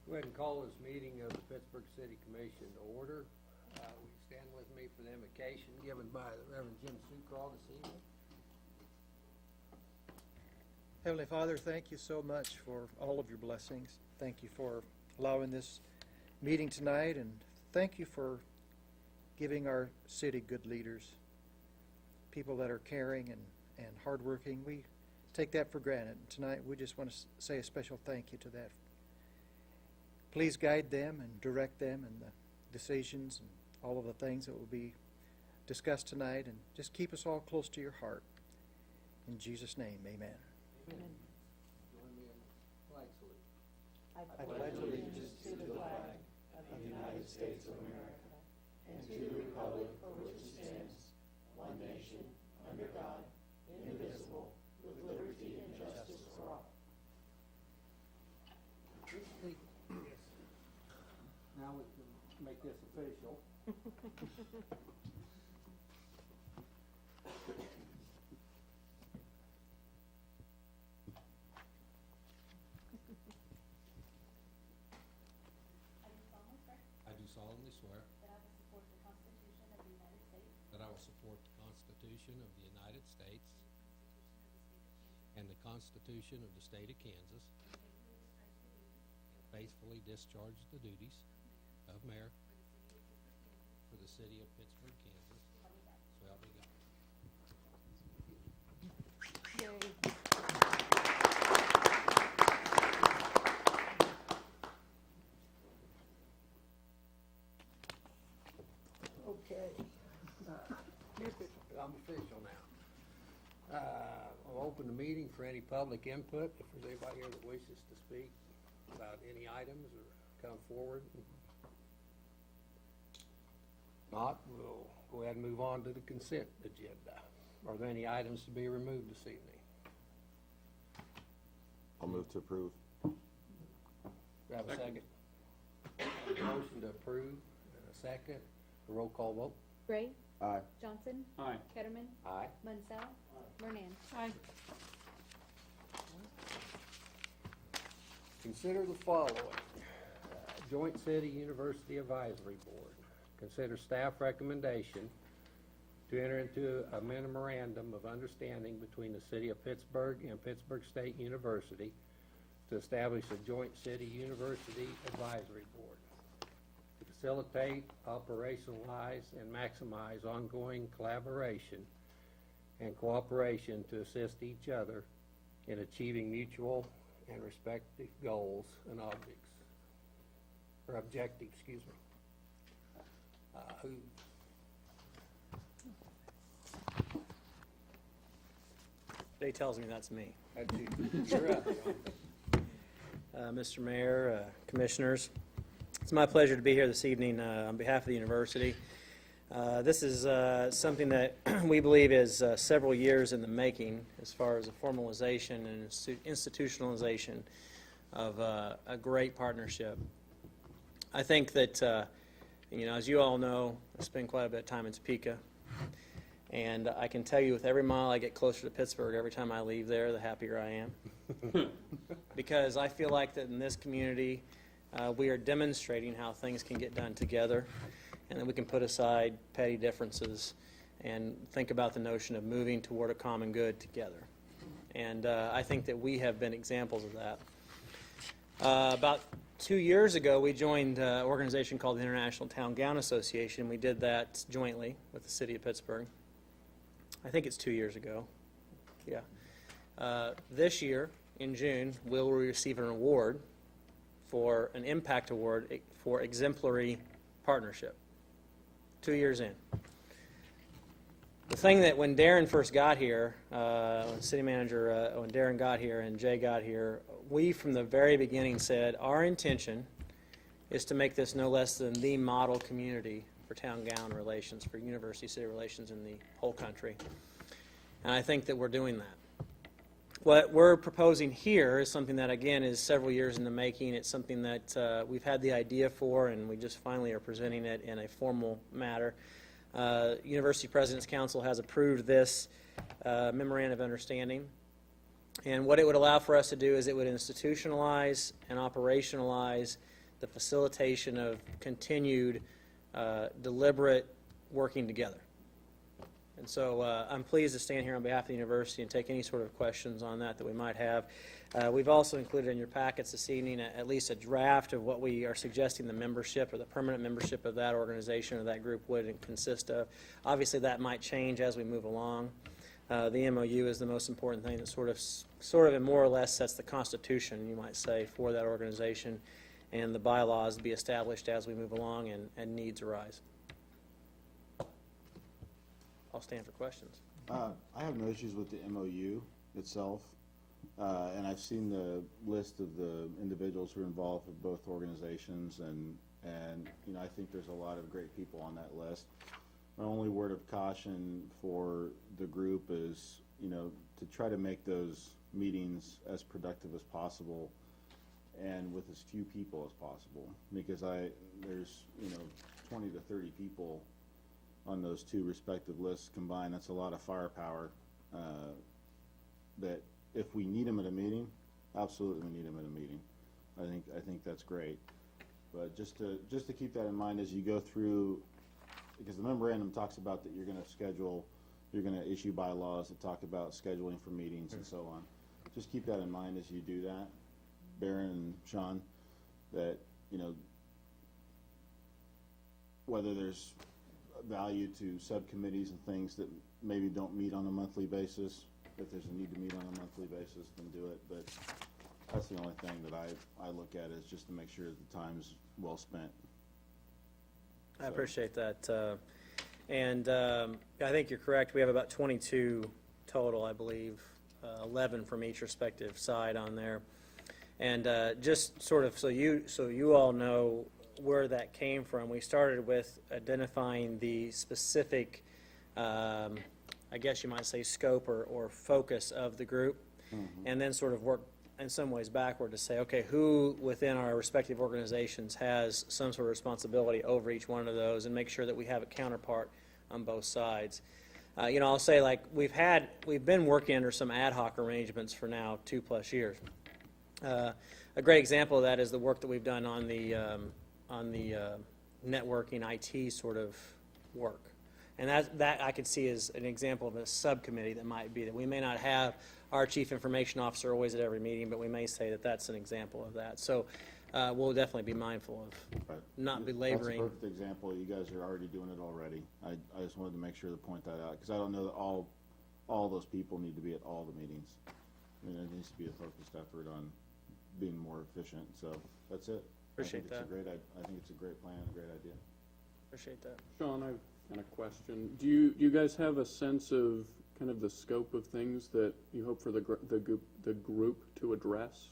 Go ahead and call this meeting of the Pittsburg City Commission to order. Will you stand with me for the invocation given by the Reverend Jim Sucraw this evening? Heavenly Father, thank you so much for all of your blessings. Thank you for allowing this meeting tonight, and thank you for giving our city good leaders, people that are caring and hardworking. We take that for granted. Tonight we just want to say a special thank you to that. Please guide them and direct them in the decisions and all of the things that will be discussed tonight, and just keep us all close to your heart. In Jesus' name, amen. Amen. Join me in the flag salute. I pledge allegiance to the flag of the United States of America and to the republic for which it stands, one nation, under God, indivisible, with liberty and justice for all. Now we can make this official. I do solemnly swear that I will support the Constitution of the United States that I will support the Constitution of the United States and the Constitution of the State of Kansas, and faithfully discharge the duties of mayor for the city of Pittsburg, Kansas. So help me God. Okay. I'm official now. I'll open the meeting for any public input. If there's anybody here that wishes to speak about any items or come forward. Not, we'll go ahead and move on to the consent agenda. Are there any items to be removed this evening? I'll move to approve. Do I have a second? Motion to approve and a second. A roll call vote. Gray, Aye. Johnson, Aye. Ketterman, Aye. Munsell, Mernan. Aye. Consider the following. Joint City University Advisory Board. Consider staff recommendation to enter into a memorandum of understanding between the City of Pittsburgh and Pittsburgh State University to establish a Joint City University Advisory Board to facilitate, operationalize, and maximize ongoing collaboration and cooperation to assist each other in achieving mutual and respective goals and objectives, excuse me. Jay tells me that's me. That's you. You're up, John. Mr. Mayor, Commissioners, it's my pleasure to be here this evening on behalf of the university. This is something that we believe is several years in the making as far as the formalization and institutionalization of a great partnership. I think that, as you all know, I spend quite a bit of time in Topeka, and I can tell you with every mile I get closer to Pittsburgh, every time I leave there, the happier I am. Because I feel like that in this community, we are demonstrating how things can get done together, and that we can put aside petty differences and think about the notion of moving toward a common good together. And I think that we have been examples of that. About 2 years ago, we joined an organization called the International Town Gown Association. We did that jointly with the city of Pittsburgh. I think it's 2 years ago. Yeah. This year, in June, we'll receive an award for an impact award for exemplary partnership. 2 years in. The thing that when Darren first got here, when city manager, when Darren got here and Jay got here, we from the very beginning said our intention is to make this no less than the model community for town-gown relations, for university-city relations in the whole country. And I think that we're doing that. What we're proposing here is something that, again, is several years in the making. It's something that we've had the idea for, and we just finally are presenting it in a formal matter. University President's Council has approved this memorandum of understanding. And what it would allow for us to do is it would institutionalize and operationalize the facilitation of continued deliberate working together. And so I'm pleased to stand here on behalf of the university and take any sort of questions on that we might have. We've also included in your packets this evening at least a draft of what we are suggesting the membership or the permanent membership of that organization or that group would consist of. Obviously, that might change as we move along. The MOU is the most important thing that sort of and more or less sets the constitution, you might say, for that organization, and the bylaws be established as we move along and needs arise. I'll stand for questions. I have no issues with the MOU itself, and I've seen the list of the individuals who are involved with both organizations, and you know, I think there's a lot of great people on that list. My only word of caution for the group is, you know, to try to make those meetings as productive as possible and with as few people as possible, because there's, you know, 20 to 30 people on those two respective lists combined. That's a lot of firepower that if we need them at a meeting, absolutely we need them at a meeting. I think that's great. But just to keep that in mind as you go through, because the memorandum talks about that you're going to issue bylaws that talk about scheduling for meetings and so on. Just keep that in mind as you do that, Barron and Sean, that, you know, whether there's value to subcommittees and things that maybe don't meet on a monthly basis. If there's a need to meet on a monthly basis, then do it. But that's the only thing that I look at, is just to make sure the time's well spent. I appreciate that. And I think you're correct. We have about 22 total, I believe, 11 from each respective side on there. And just sort of so you all know where that came from, we started with identifying the specific, I guess you might say, scope or focus of the group, and then sort of work in some ways backward to say, okay, who within our respective organizations has some sort of responsibility over each one of those, and make sure that we have a counterpart on both sides. You know, I'll say, like, we've been working under some ad hoc arrangements for now 2+ years. A great example of that is the work that we've done on the networking IT sort of work. And that I could see as an example of a subcommittee that might be, that we may not have our chief information officer always at every meeting, but we may say that that's an example of that. So we'll definitely be mindful of not belaboring. That's a perfect example. You guys are already doing it already. I just wanted to make sure to point that out, because I don't know that all those people need to be at all the meetings. I mean, there needs to be a focused effort on being more efficient. So that's it. Appreciate that. I think it's a great plan, a great idea. Appreciate that. Sean, I've got a question. Do you guys have a sense of kind of the scope of things that you hope for the group to address?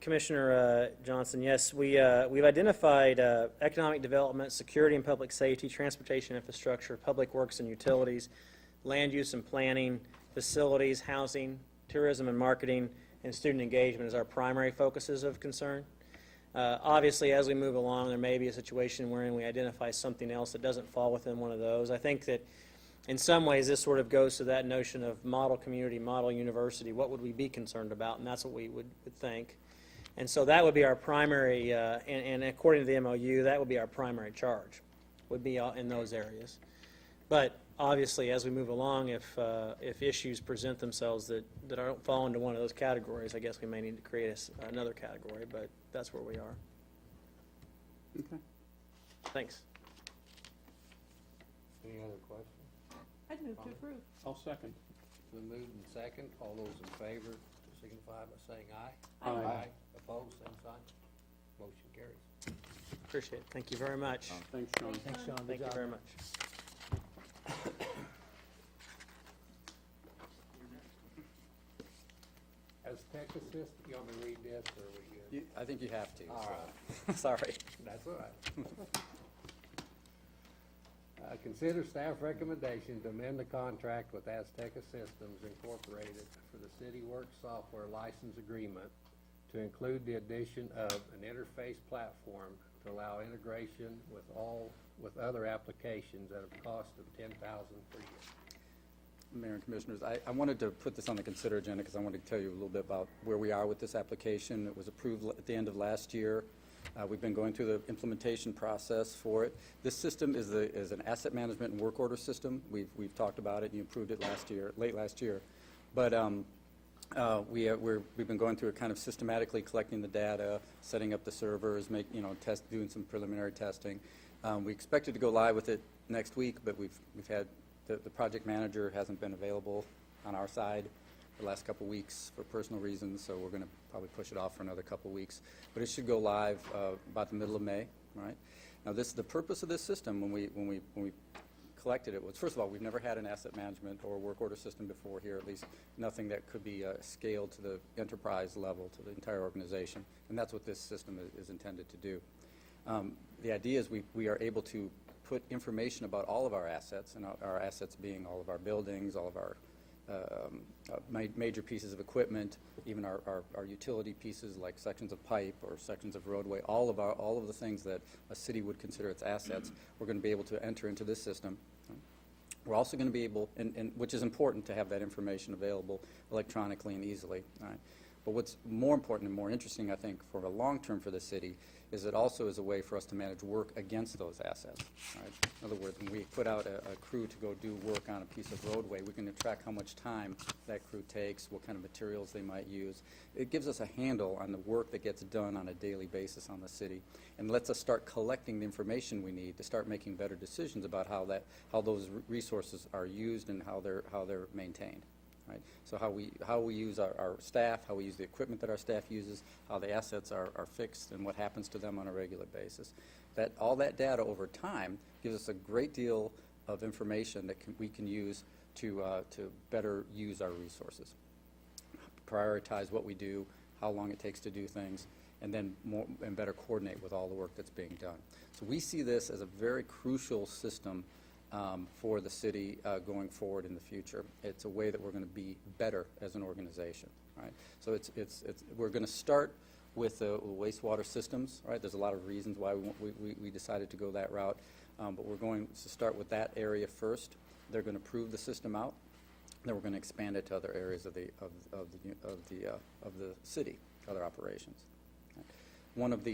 Commissioner Johnson, yes, we've identified economic development, security and public safety, transportation infrastructure, public works and utilities, land use and planning, facilities, housing, tourism and marketing, and student engagement as our primary focuses of concern. Obviously, as we move along, there may be a situation wherein we identify something else that doesn't fall within one of those. I think that in some ways this sort of goes to that notion of model community, model university. What would we be concerned about? And that's what we would think. And so that would be our primary, and according to the MOU, that would be our primary charge, would be in those areas. But obviously, as we move along, if issues present themselves that don't fall into one of those categories, I guess we may need to create another category, but that's where we are. Okay. Thanks. Any other questions? I'd move to approve. I'll second. Been moved and second. All those in favor signify by saying aye. Aye. Opposed, same sign. Motion carries. Appreciate it. Thank you very much. Thanks, Sean. Thanks, Sean. Good Thank you job. very much. As tech assistant, you want me to read this, or are we good? I think you have to. All so. right. Sorry. That's all right. Consider staff recommendation to amend the contract with Azteca Systems Incorporated for the CityWorks software license agreement to include the addition of an interface platform to allow integration with other applications at a cost of $10,000 per year. Mayor and Commissioners. I wanted to put this on the consider agenda because I wanted to tell you a little bit about where we are with this application. It was approved at the end of last year. We've been going through the implementation process for it. This system is an asset management and work order system. We've talked about it, and you approved it late last year. But we've been going through it kind of systematically, collecting the data, setting up the servers, doing some preliminary testing. We expected to go live with it next week, but we've had the project manager hasn't been available on our side the last couple weeks for personal reasons, so we're going to probably push it off for another couple weeks. But it should go live about the middle of May. Right now, the purpose of this system when we collected it was, first of all, we've never had an asset management or work order system before here, at least nothing that could be scaled to the enterprise level, to the entire organization, and that's what this system is intended to do. The idea is we are able to put information about all of our assets, and our assets being all of our buildings, all of our major pieces of equipment, even our utility pieces like sections of pipe or sections of roadway, all of the things that a city would consider its assets, we're going to be able to enter into this system. We're also going to be able, and which is important to have that information available electronically and easily. All right? But what's more important and more interesting, I think, for the long term for the city is it also is a way for us to manage work against those assets. Right? In other words, when we put out a crew to go do work on a piece of roadway, we can track how much time that crew takes, what kind of materials they might use. It gives us a handle on the work that gets done on a daily basis on the city, and lets us start collecting the information we need to start making better decisions about how those resources are used and how they're maintained. Right? So how we use our staff, how we use the equipment that our staff uses, how the assets are fixed, and what happens to them on a regular basis. All that data over time gives us a great deal of information that we can use to better use our resources, prioritize what we do, how long it takes to do things, and then better coordinate with all the work that's being done. So we see this as a very crucial system for the city going forward in the future. It's a way that we're going to be better as an organization. Right? So we're going to start with the wastewater systems. Right? There's a lot of reasons why we decided to go that route, but we're going to start with that area first. They're going to prove the system out. Then we're going to expand it to other areas of the city, other operations. Right? One of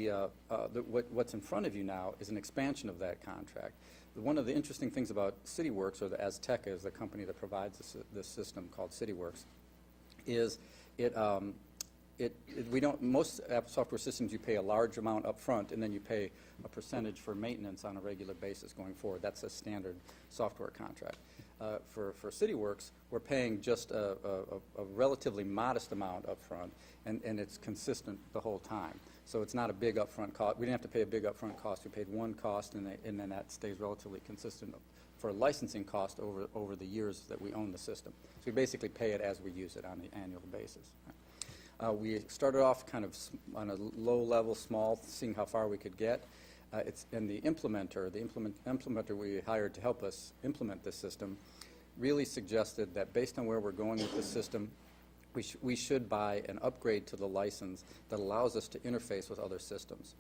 what's in front of you now is an expansion of that contract. One of the interesting things about CityWorks, or the Azteca is the company that provides this system called CityWorks, is most app software systems you pay a large amount up front and then you pay a percentage for maintenance on a regular basis going forward. That's a standard software contract. For CityWorks, we're paying just a relatively modest amount up front, and it's consistent the whole time. So it's not a big upfront cost. We didn't have to pay a big upfront cost. We paid one cost, and then that stays relatively consistent for a licensing cost over the years that we own the system. So we basically pay it as we use it on an annual basis. We started off kind of on a low level, small, seeing how far we could get. And the implementer we hired to help us implement this system really suggested that based on where we're going with the system, we should buy an upgrade to the license that allows us to interface with other systems.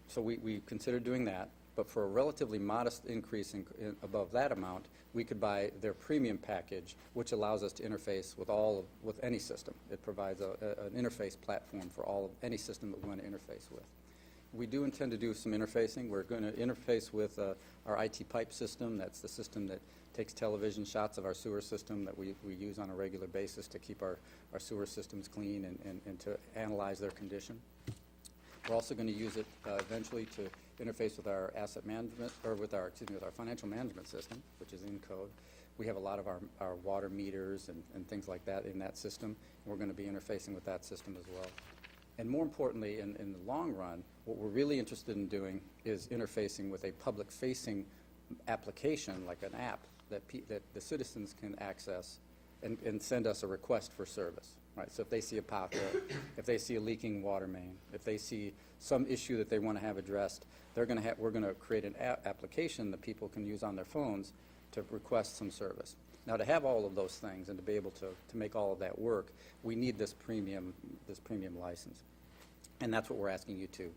So we considered doing that, but for a relatively modest increase above that amount, we could buy their premium package, which allows us to interface with any system. It provides an interface platform for any system that we want to interface with. We do intend to do some interfacing. We're going to interface with our IT pipe system. That's the system that takes television shots of our sewer system that we use on a regular basis to keep our sewer systems clean and to analyze their condition. We're also going to use it eventually to interface with our asset management, or with our financial management system, which is in code. We have a lot of our water meters and things like that in that system. We're going to be interfacing with that system as well. And more importantly, in the long run, what we're really interested in doing is interfacing with a public-facing application, like an app, that the citizens can access and send us a request for service. Right? So if they see a pothole, if they see a leaking water main, if they see some issue that they want to have addressed, we're going to create an application that people can use on their phones to request some service. Now, to have all of those things and to be able to make all of that work, we need this premium license, and that's what we're asking you to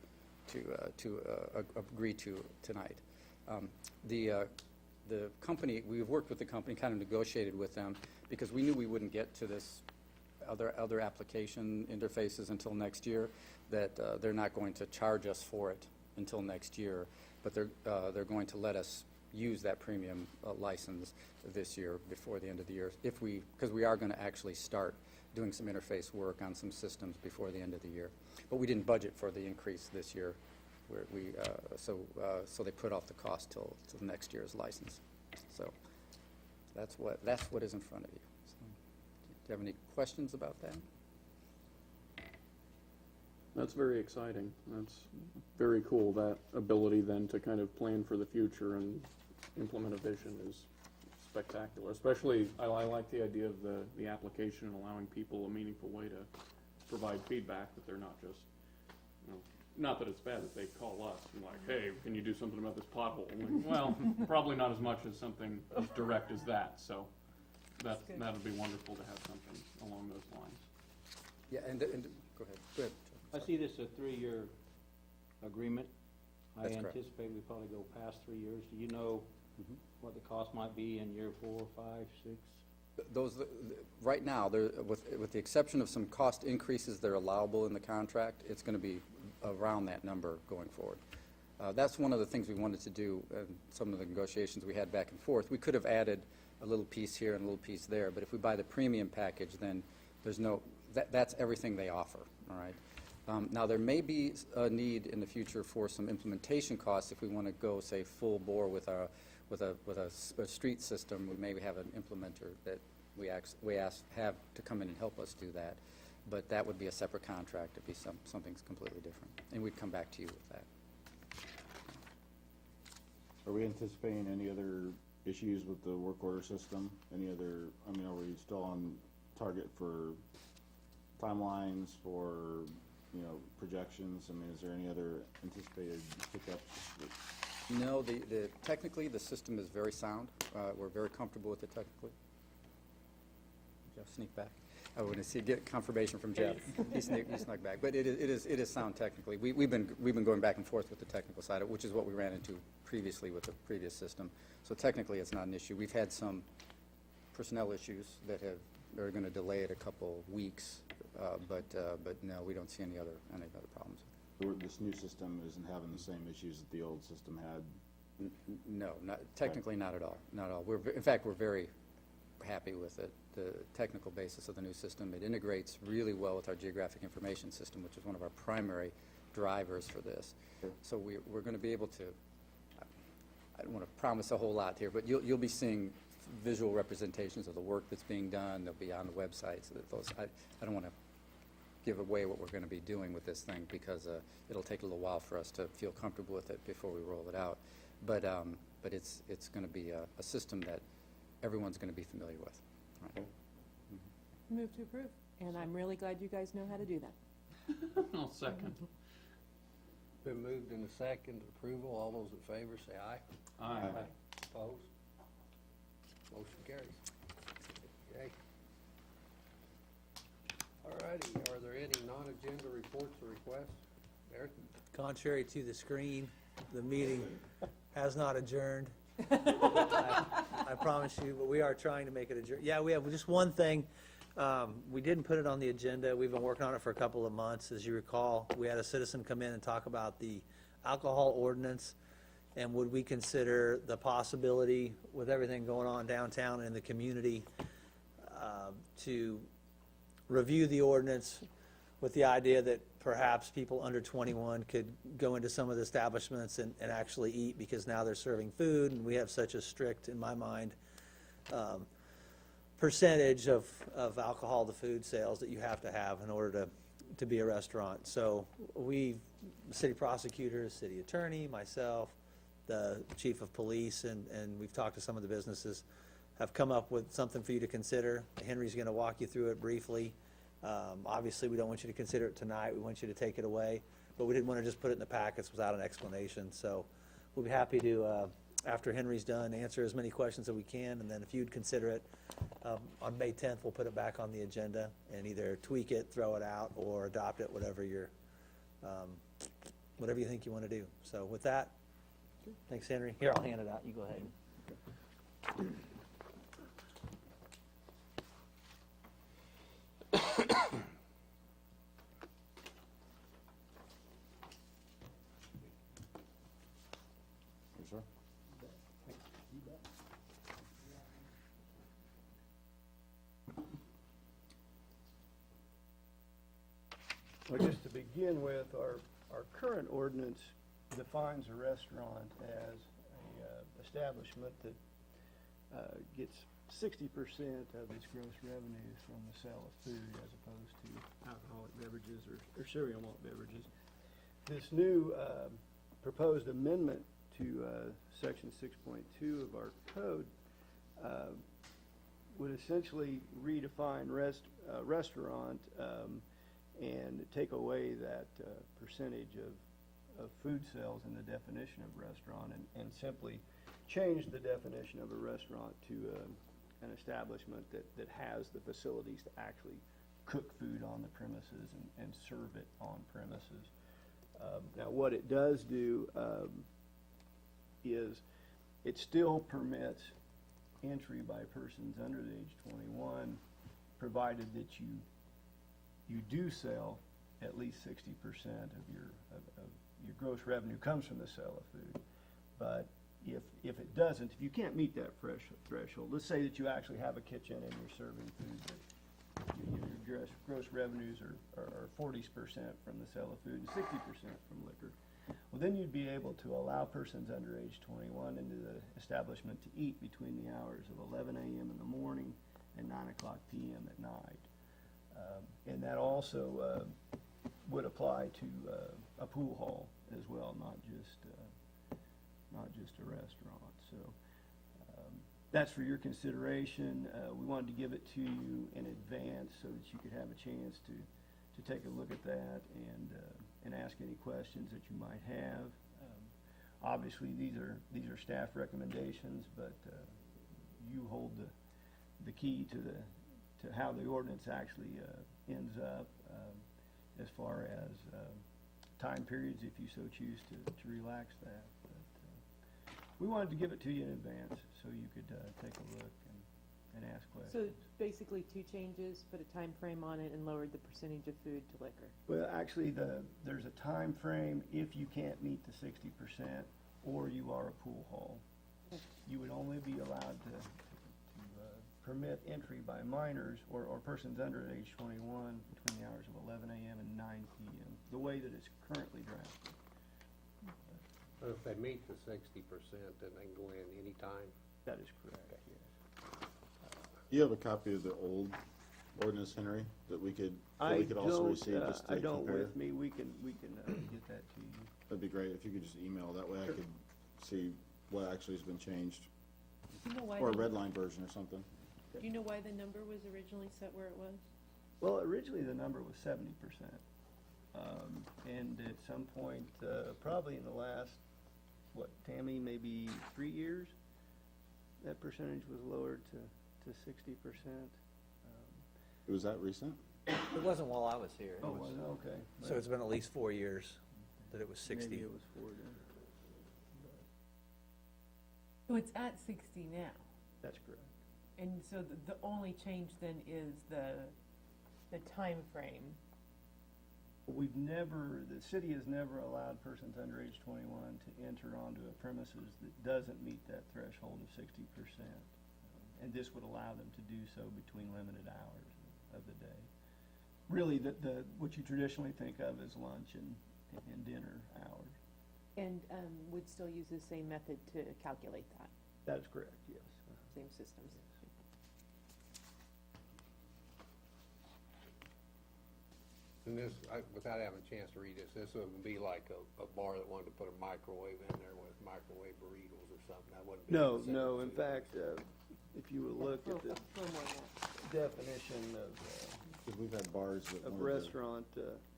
agree to tonight. the company, we've worked with the company, kind of negotiated with them, because we knew we wouldn't get to this other application interfaces until next year, that they're not going to charge us for it until next year, but they're going to let us use that premium license this year before the end of the year, because we are going to actually start doing some interface work on some systems before the end of the year. But we didn't budget for the increase this year, so they put off the cost till next year's license. So that's what is in front of you. So, do you have any questions about that? That's very exciting. That's very cool, that ability then to kind of plan for the future and implement a vision is spectacular. Especially, I like the idea of the application and allowing people a meaningful way to provide feedback, that they're not just, not that it's bad that they call us and like, hey, can you do something about this pothole? Like, well, probably not as much as something as direct as that. So that would be wonderful to have something along those lines. Yeah, and go ahead. I see this as a 3-year agreement. I That's correct. anticipate we probably go past 3 years. Do you know what the cost might be in year 4, 5, 6? Right now, with the exception of some cost increases that are allowable in the contract, it's going to be around that number going forward. That's one of the things we wanted to do in some of the negotiations we had back and forth. We could have added a little piece here and a little piece there, but if we buy the premium package, then there's that's everything they offer, all right? Now, there may be a need in the future for some implementation costs if we want to go, say, full bore with a street system. We maybe have an implementer that we have to come in and help us do that. But that would be a separate contract. It'd be something completely different. And we'd come back to you with that. Are we anticipating any other issues with the work order system? Are we still on target for timelines, for, projections? Is there any other anticipated hiccups? No, technically, the system is very sound. We're very comfortable with it technically. Jeff, sneak back. I want to get confirmation from Jeff. He snuck back. But it is sound technically. We've been going back and forth with the technical side, which is what we ran into previously with the previous system. So technically, it's not an issue. We've had some personnel issues that are going to delay it a couple weeks, but no, we don't see any other problems. This new system isn't having the same issues that the old system had? No, technically not at all. Not at all. In fact, we're very happy with it. The technical basis of the new system, it integrates really well with our geographic information system, which is one of our primary drivers for this. Sure. So we're going to be able to, I don't want to promise a whole lot here, but you'll be seeing visual representations of the work that's being done. They'll be on the website. So that I don't want to give away what we're going to be doing with this thing, because it'll take a little while for us to feel comfortable with it before we roll it out. But it's going to be a system that everyone's going to be familiar with. Right. Move to approve. And I'm really glad you guys know how to do that. I'll second. Been moved in the second approval. All those in favor say aye. Aye. Opposed? Motion carries. Okay. All righty. Are there any non-agenda reports or requests? Eric? Contrary to the screen, the meeting has not adjourned. I promise you, but we are trying to make it adjourn. Yeah, we have just one thing. We didn't put it on the agenda. We've been working on it for a couple of months. As you recall, we had a citizen come in and talk about the alcohol ordinance, and would we consider the possibility, with everything going on downtown and in the community, to review the ordinance with the idea that perhaps people under 21 could go into some of the establishments and actually eat, because now they're serving food, and we have such a strict, in my mind, percentage of alcohol to food sales that you have to have in order to be a restaurant. So we, the city prosecutor, city attorney, myself, the chief of police, and we've talked to some of the businesses, have come up with something for you to consider. Henry's going to walk you through it briefly. Obviously, we don't want you to consider it tonight. We want you to take it away. But we didn't want to just put it in the packets without an explanation. So we'll be happy to, after Henry's done, answer as many questions as we can. And then if you'd consider it, on May 10th, we'll put it back on the agenda and either tweak it, throw it out, or adopt it, whatever you think you want to do. So with that, thanks, Henry. Here, I'll hand it out. You go ahead. Yes, sir. Well, just to begin with, our current ordinance defines a restaurant as a establishment that gets 60% of its gross revenues from the sale of food as opposed to alcoholic beverages or cereal malt beverages. This new proposed amendment to section 6.2 of our code would essentially redefine restaurant and take away that percentage of food sales in the definition of restaurant and simply change the definition of a restaurant to an establishment that has the facilities to actually cook food on the premises and serve it on premises. Now, what it does do is it still permits entry by persons under the age 21, provided that you do sell at least 60% of your gross revenue comes from the sale of food. But if it doesn't, if you can't meet that threshold, let's say that you actually have a kitchen and you're serving food, but your gross revenues are 40% from the sale of food and 60% from liquor. Well, then you'd be able to allow persons under age 21 into the establishment to eat between the hours of 11 a.m. in the morning and 9 o'clock p.m. at night. And that also would apply to a pool hall as well, not just a restaurant. So that's for your consideration. We wanted to give it to you in advance so that you could have a chance to take a look at that and ask any questions that you might have. Obviously, these are staff recommendations, but you hold the key to how the ordinance actually ends up as far as time periods, if you so choose to relax that. But we wanted to give it to you in advance so you could take a look and ask questions. So basically 2 changes, put a time frame on it and lowered the percentage of food to liquor. Well, actually, there's a time frame if you can't meet the 60% or you are a pool hall. Okay. You would only be allowed to permit entry by minors or persons under age 21 between the hours of 11 a.m. and 9 p.m., the way that it's currently drafted. So if they meet the 60%, then they can go in anytime? That is correct, yes. You have a copy of the old ordinance, Henry, that we could also receive just to I don't compare? with me. We can get that to you. That'd be great if you could just email, that way I could see what actually has been changed. Do you know why Or a red line version or something. Do you know why the number was originally set where it was? Well, originally the number was 70%. And at some point, probably in the last, Tammy, maybe 3 years, that percentage was lowered to 60%. Was that recent? It wasn't while I was here. Oh, was it? Okay. So it's been at least 4 years that it was 60. Maybe it was 4 then. So it's at 60 now, That's correct. and so the only change then is the time frame. The city has never allowed persons under age 21 to enter onto a premises that doesn't meet that threshold of 60%. And this would allow them to do so between limited hours of the day. Really, what you traditionally think of as lunch and dinner hours. And would still use the same method to calculate that, That is correct, yes. same systems. And this, without having a chance to read this would be like a bar that wanted to put a microwave in there with microwave burritos or something. That wouldn't be. No, considered no, in food. fact, if you would look at the A little more than that. definition Because we've had bars that of wanted to- restaurant,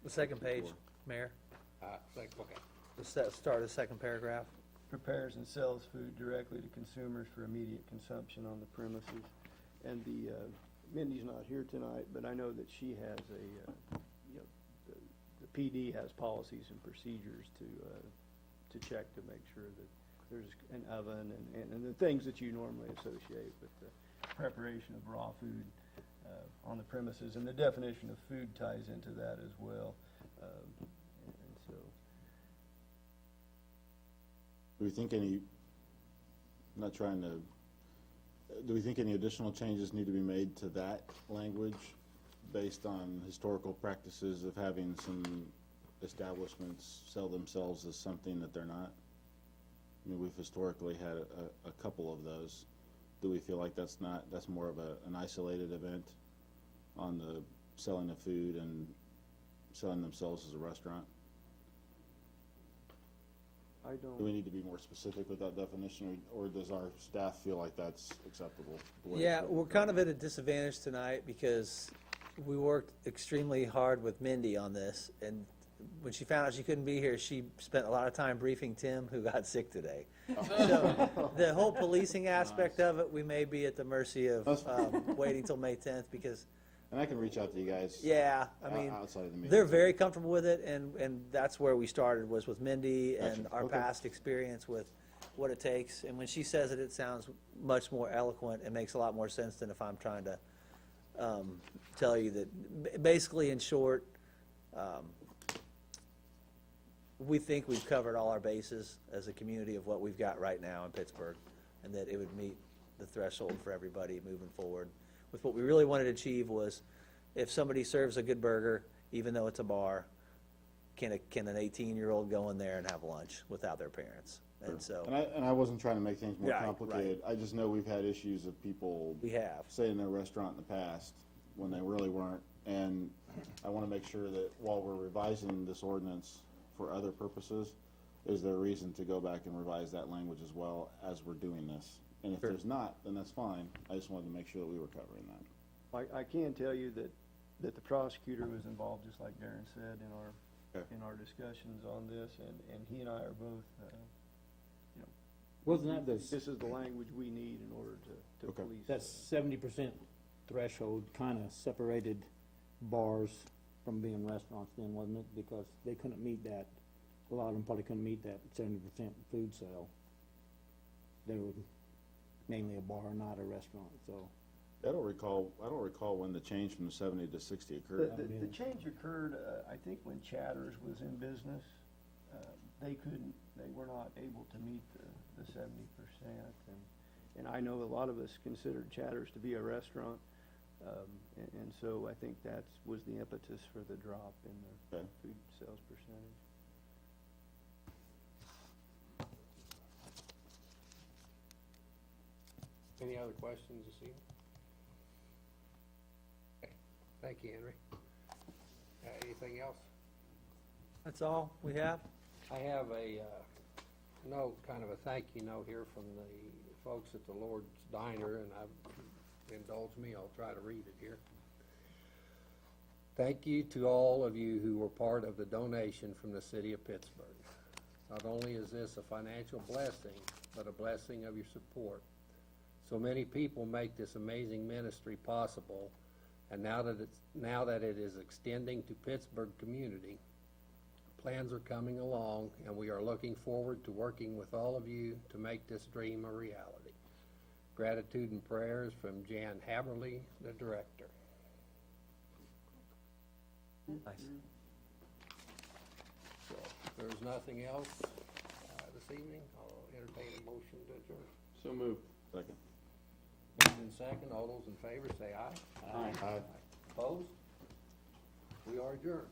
The second page, Mayor, Okay. start of the second paragraph. prepares and sells food directly to consumers for immediate consumption on the premises. And Mindy's not here tonight, but I know that she has the PD has policies and procedures to check to make sure that there's an oven and the things that you normally associate with the preparation of raw food on the premises, and the definition of food ties into that as well. And so, Do we think any, not trying to, do we think any additional changes need to be made to that language based on historical practices of having some establishments sell themselves as something that they're not? I mean, we've historically had a couple of those. Do we feel like that's more of an isolated event on the selling of food and selling themselves as a restaurant? I don't. Do we need to be more specific with that definition, or does our staff feel like that's acceptable? the way it's Yeah, written? we're kind of at a disadvantage tonight because we worked extremely hard with Mindy on this, and when she found out she couldn't be here, she spent a lot of time briefing Tim, who got sick today. So the whole policing aspect of it, we may be at the mercy of waiting till May 10th because, And I can reach out to you guys. yeah, I mean, outside of the meeting. they're very comfortable with it, and that's where we started, was with Mindy and Gotcha. our Okay. past experience with what it takes. And when she says it, it sounds much more eloquent and makes a lot more sense than if I'm trying to tell you that, basically, in short, we think we've covered all our bases as a community of what we've got right now in Pittsburgh, and that it would meet the threshold for everybody moving forward. With what we really wanted to achieve was, if somebody serves a good burger, even though it's a bar, can an 18-year-old go in there and have lunch without their parents? And so, And I wasn't trying to make things more Right, complicated. I just know we've had issues of people we have. saying they're a restaurant in the past when they really weren't. And I want to make sure that while we're revising this ordinance for other purposes, is there a reason to go back and revise that language as well as we're doing this? And if Sure. there's not, then that's fine. I just wanted to make sure that we were covering that. I can tell you that the prosecutor was involved, just like Darren said, Okay. in our discussions on this, and he and I are both, Wasn't that the, this is the language we need in order to Okay. police. that 70% threshold kind of separated bars from being restaurants then, wasn't it? Because they couldn't meet that, a lot of them probably couldn't meet that 70% food sale. They were mainly a bar, not a restaurant, so. I don't recall when the change from 70 to 60 occurred. The change occurred, I think, when Chatters was in business. They were not able to meet the 70%. And I know a lot of us considered Chatters to be a restaurant. And so I think that was the impetus for the drop in the Okay. food sales percentage. Any other questions this evening? Okay. Thank you, Henry. Anything else? That's all we have? I have a note, kind of a thank you note here from the folks at the Lord's Diner, and indulge me, I'll try to read it here. Thank you to all of you who were part of the donation from the city of Pittsburgh. Not only is this a financial blessing, but a blessing of your support. So many people make this amazing ministry possible, and now that it is extending to Pittsburgh community, plans are coming along, and we are looking forward to working with all of you to make this dream a reality. Gratitude and prayers from Jan Haberly, the director. Nice. So, if there's nothing else this evening, I'll entertain a motion to adjourn. So moved. Second. Moved in second, all those in favor say aye. Aye. Opposed? We are adjourned.